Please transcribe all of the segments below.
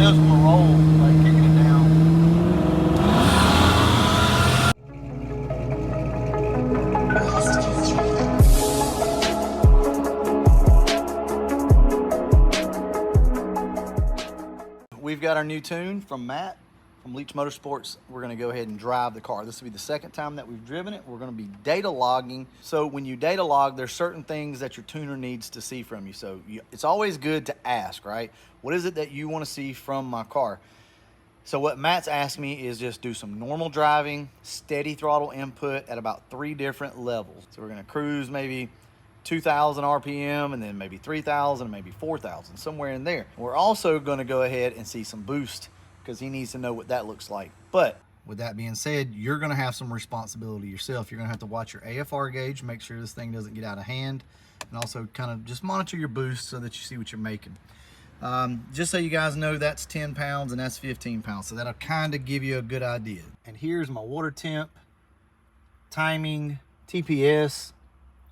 goes from a roll, like kicking it down. We've got our new tune from Matt from Leach Motorsports. We're going to go ahead and drive the car. This will be the second time that we've driven it. We're going to be data logging. So when you data log, there's certain things that your tuner needs to see from you. So it's always good to ask, right? What is it that you want to see from my car? So what Matt's asked me is just do some normal driving, steady throttle input at about 3 different levels. So we're going to cruise maybe 2,000 RPM and then maybe 3,000 and maybe 4,000, somewhere in there. We're also going to go ahead and see some boost because he needs to know what that looks like. But with that being said, you're going to have some responsibility yourself. You're going to have to watch your AFR gauge, make sure this thing doesn't get out of hand, and also kind of just monitor your boost so that you see what you're making. Just so you guys know, that's 10 pounds and that's 15 pounds. So that'll kind of give you a good idea. And here's my water temp, timing, TPS,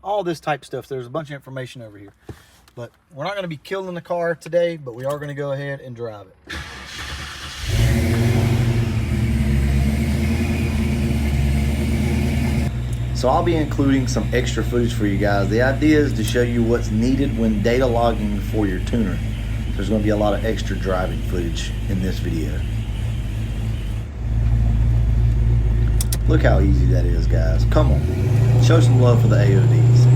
all this type stuff. There's a bunch of information over here. But we're not going to be killing the car today, but we are going to go ahead and drive it. So I'll be including some extra footage for you guys. The idea is to show you what's needed when data logging for your tuner. There's going to be a lot of extra driving footage in this video. Look how easy that is, guys. Come on, show some love for the AODs.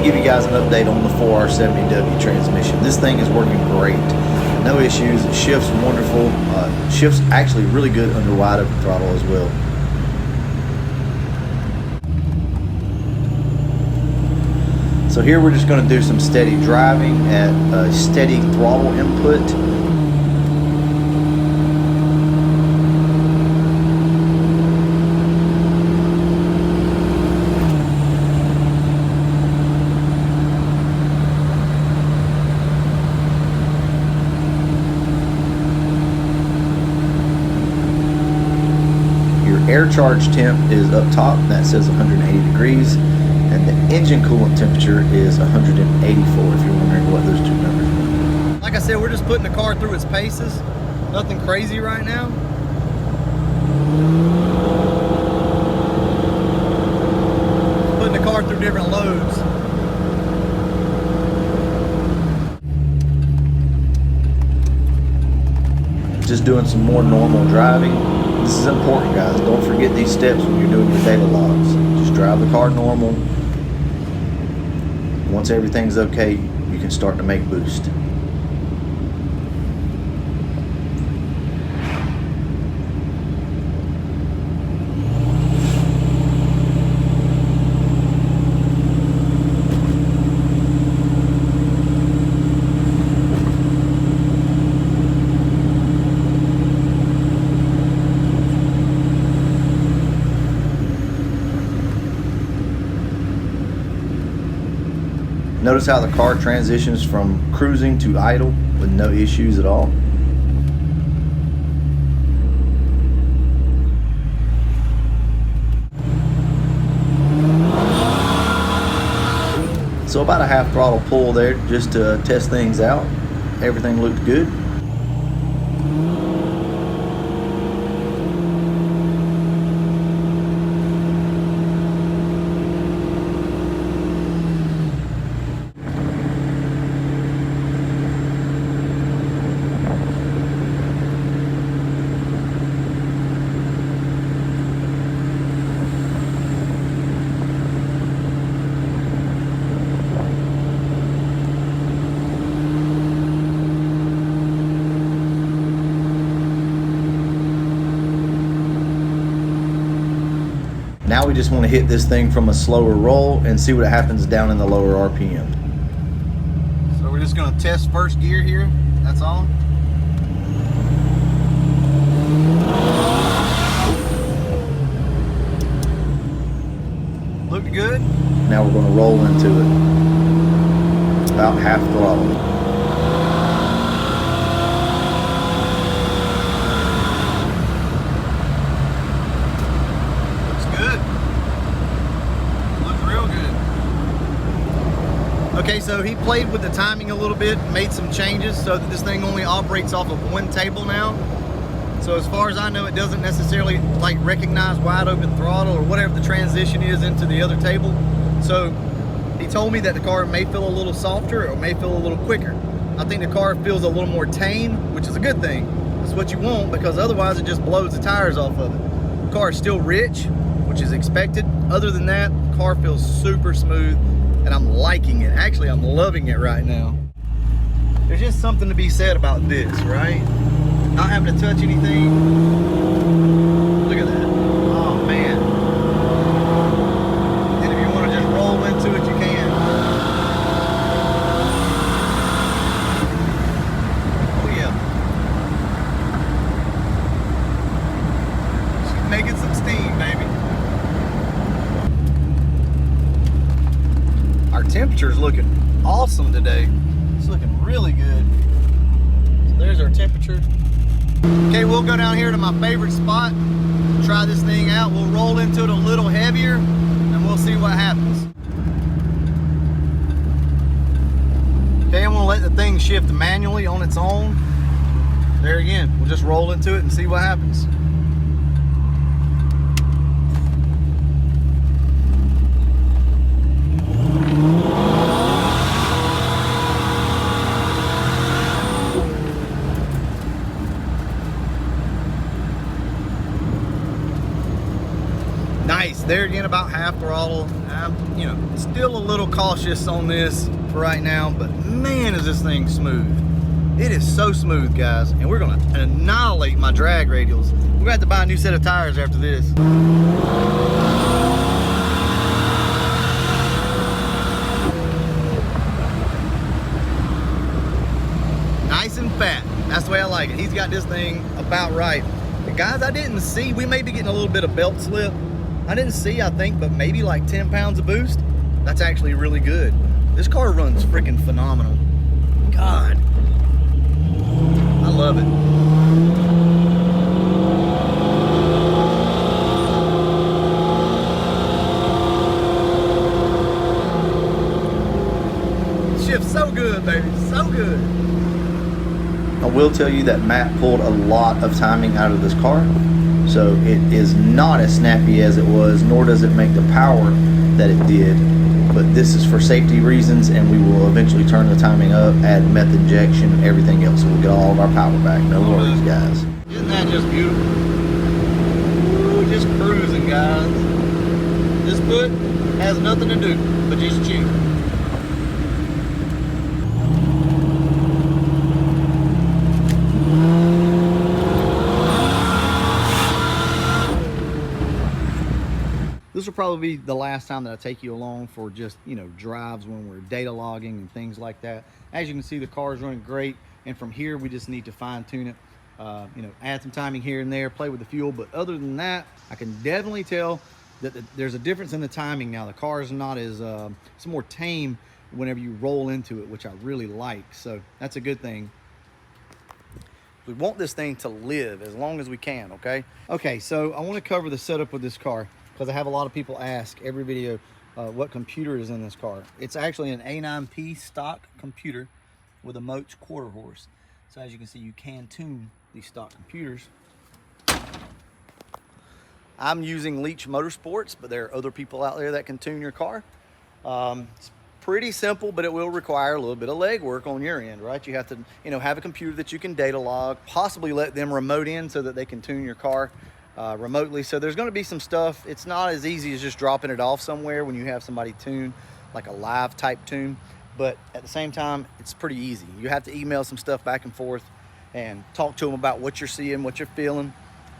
Give you guys an update on the 4R70W transmission. This thing is working great. No issues. It shifts wonderful. Shifts actually really good under wide open throttle as well. So here we're just going to do some steady driving at a steady throttle input. Air charge temp is up top, that says 180 degrees, and the engine coolant temperature is 184, if you're wondering what those two numbers are. Like I said, we're just putting the car through its paces. Nothing crazy right now. Putting the car through different loads. Just doing some more normal driving. This is important, guys. Don't forget these steps when you're doing your data logs. Just drive the car normal. Once everything's okay, you can start to make boost. Notice how the car transitions from cruising to idle with no issues at all. So about a half throttle pull there just to test things out. Everything looked good. Now we just want to hit this thing from a slower roll and see what happens down in the lower RPM. So we're just going to test first gear here, that's all. Now we're going to roll into it. About half throttle. Okay, so he played with the timing a little bit, made some changes so that this thing only operates off of one table now. So as far as I know, it doesn't necessarily like recognize wide open throttle or whatever the transition is into the other table. So he told me that the car may feel a little softer or may feel a little quicker. I think the car feels a little more tame, which is a good thing. That's what you want, because otherwise it just blows the tires off of it. The car is still rich, which is expected. Other than that, the car feels super smooth. And I'm liking it. Actually, I'm loving it right now. There's just something to be said about this, right? Not having to touch anything. Look at that. Oh, man. And if you want to just roll into it, you can. Oh, yeah. She's making some steam, baby. Our temperature's looking awesome today. It's looking really good. So there's our temperature. Okay, we'll go down here to my favorite spot, try this thing out. We'll roll into it a little heavier and we'll see what happens. Okay, I'm gonna let the thing shift manually on its own. There again, we'll just roll into it and see what happens. Nice. There again, about half throttle. I'm, still a little cautious on this for right now, but man, is this thing smooth. It is so smooth, guys, and we're gonna annihilate my drag radials. We're gonna have to buy a new set of tires after this. Nice and fat. That's the way I like it. He's got this thing about right. But guys, I didn't see, we may be getting a little bit of belt slip. I didn't see, I think, but maybe like 10 pounds of boost. That's actually really good. This car runs freaking phenomenal. God, I love it. It shifts so good, baby, so good. I will tell you that Matt pulled a lot of timing out of this car. So it is not as snappy as it was, nor does it make the power that it did. But this is for safety reasons, and we will eventually turn the timing up, add meth injection, everything else. So we'll get all of our power back. No worries, guys. Isn't that just beautiful? Ooh, just cruising, guys. This foot has nothing to do but just chew. This will probably be the last time that I take you along for just, drives when we're data logging and things like that. As you can see, the car is running great. And from here, we just need to fine tune it, add some timing here and there, play with the fuel. But other than that, I can definitely tell that there's a difference in the timing now. The car is not as, it's more tame whenever you roll into it, which I really like. So that's a good thing. We want this thing to live as long as we can, okay? Okay, so I want to cover the setup of this car, because I have a lot of people ask every video what computer is in this car. It's actually an A9P stock computer with a MOT quarter horse. So as you can see, you can tune these stock computers. I'm using Leach Motorsports, but there are other people out there that can tune your car. It's pretty simple, but it will require a little bit of legwork on your end, right? You have to, have a computer that you can data log, possibly let them remote in so that they can tune your car remotely. So there's going to be some stuff. It's not as easy as just dropping it off somewhere when you have somebody tune, like a live type tune. But at the same time, it's pretty easy. You have to email some stuff back and forth and talk to them about what you're seeing, what you're feeling.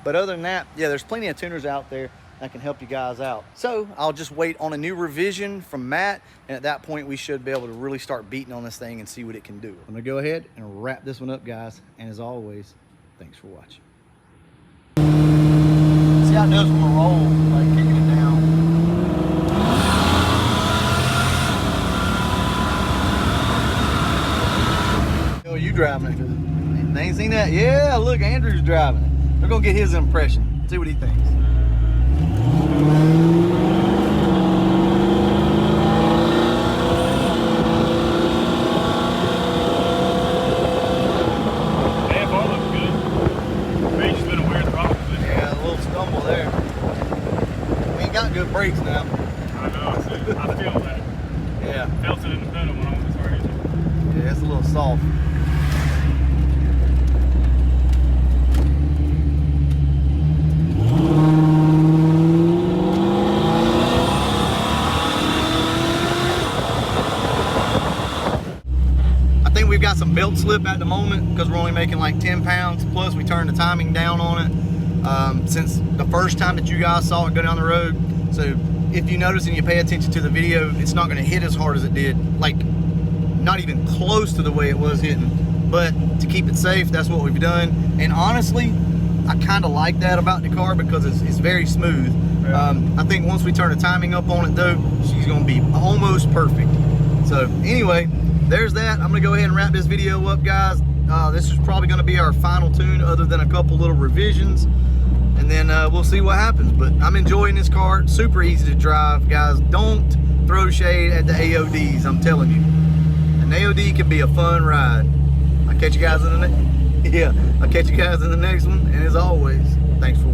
But other than that, yeah, there's plenty of tuners out there that can help you guys out. So I'll just wait on a new revision from Matt, and at that point we should be able to really start beating on this thing and see what it can do. I'm gonna go ahead and wrap this one up, guys, and as always, thanks for watching. See how it does when we roll, like kicking it down. driving it. They ain't seen that? Yeah, look, Andrew's driving it. They're gonna get his impression. See what he thinks. Good brakes now. I know, I feel that. Yeah. Felt it in the pedal when I was starting. Yeah, it's a little soft. I think we've got some belt slip at the moment because we're only making like 10 pounds. Plus we turned the timing down on it since the first time that you guys saw it go down the road. So if you notice and you pay attention to the video, it's not gonna hit as hard as it did, like not even close to the way it was hitting. But to keep it safe, that's what we've done. And honestly, I kind of like that about the car because it's very smooth. Yeah. I think once we turn the timing up on it though, she's gonna be almost perfect. So anyway, there's that. I'm gonna go ahead and wrap this video up, guys. This is probably gonna be our final tune other than a couple little revisions. And then we'll see what happens. But I'm enjoying this car. It's super easy to drive, guys. Don't throw shade at the AODs, I'm telling you. An AOD can be a fun ride. I'll catch you guys in the next one. And as always, thanks for